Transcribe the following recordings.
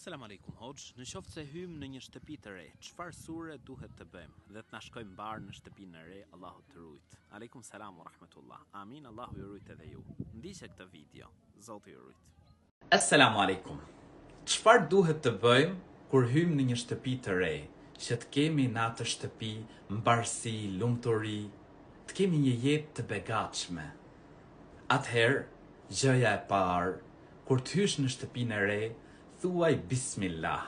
Selam aleikum hoxh, në qoftë se hym në një shtëpi të re, çfarë sure duhet të bëjmë dhe të na shkojmë mbar në shtëpinë e re, Allahu të rujt. Aleikum selam wa rahmatullah. Amin, Allahu ju rujt edhe ju. Ndiqe këtë video, Zoti ju rujt. Assalamu alaikum. Çfarë duhet të bëjmë kur hym në një shtëpi të re, që të kemi në atë shtëpi mbarësi, lumturi, të kemi një jetë të begatshme? Atëherë, gjëja e parë, kur të hysh në shtëpinë e re, thuaj Bismillah,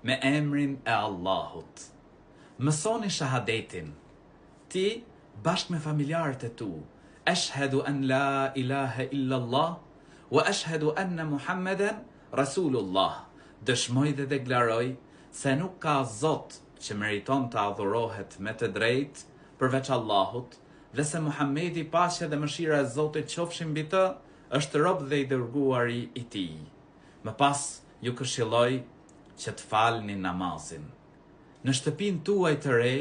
me emrin e Allahut. Mësoni shahadetin. Ti, bashkë me familjarët e tu, ashhadu an la ilaha illallah, wa ashhadu anna Muhammeden Rasulullah. Dëshmoj dhe deklaroj se nuk ka Zot që meriton të adhurohet me të drejtë përveç Allahut, dhe se Muhamedi, paqja dhe mëshira e Zotit qofshin mbi të, është rob dhe i dërguari i tij. Më pas, ju këshilloj që të falni namazin. Në shtëpinë tuaj të re,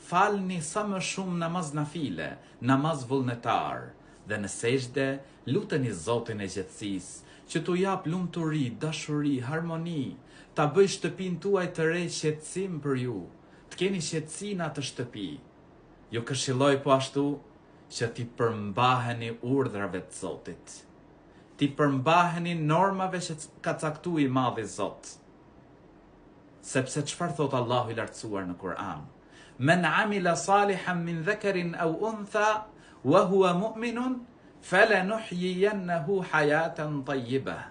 falni sa më shumë namaz nafile, namaz vullnetar, dhe në sejdë luteni Zotin e gjethësisë që t'u jap lumturi, dashuri, harmoni, ta bëj shtëpinë tuaj të re qetësim për ju, të keni qetësi në atë shtëpi. Ju këshilloj po ashtu që ti përmbaheni urdhrave të Zotit. Ti përmbaheni normave që ka caktuar i Madhi Zot. Sepse çfarë thot Allahu i lartësuar në Kur'an? Men amila salihan min dhakarin aw untha wa huwa mu'minun falanuhyiyannahu hayatan tayyibah.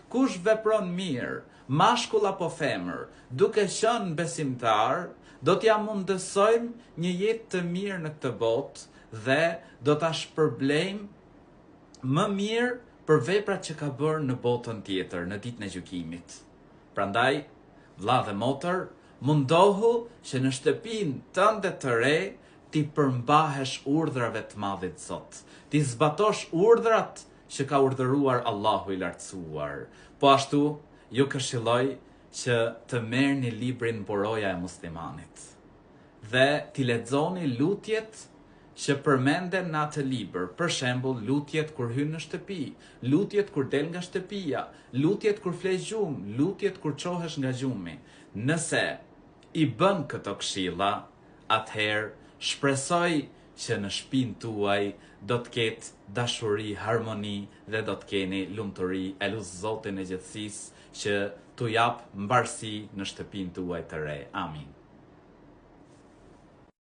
Kush vepron mirë, mashkull apo femër, duke qenë besimtar, do t'ja mundësojmë një jetë të mirë në këtë botë dhe do ta shpërblejmë më mirë për veprat që ka bërë në botën tjetër, në ditën e gjykimit. Prandaj, vlla dhe motër, mundohu që në shtëpinë tënde të re ti përmbahesh urdhrave të Madhit Zot. Ti zbatosh urdhrat që ka urdhëruar Allahu i lartësuar. Po ashtu, ju këshilloj që të merrni librin Buroja e Muslimanit dhe ti lexoni lutjet që përmenden në atë libër, për shembull, lutjet kur hyn në shtëpi, lutjet kur del nga shtëpia, lutjet kur fle gjumë, lutjet kur çohesh nga gjumi. Nëse i bën këto këshilla, atëherë shpresoj që në shtëpinë tuaj do të ketë dashuri, harmoni dhe do të keni lumturi. Elus Zotin e gjethësisë që t'u jap mbarësi në shtëpinë tuaj të re. Amin.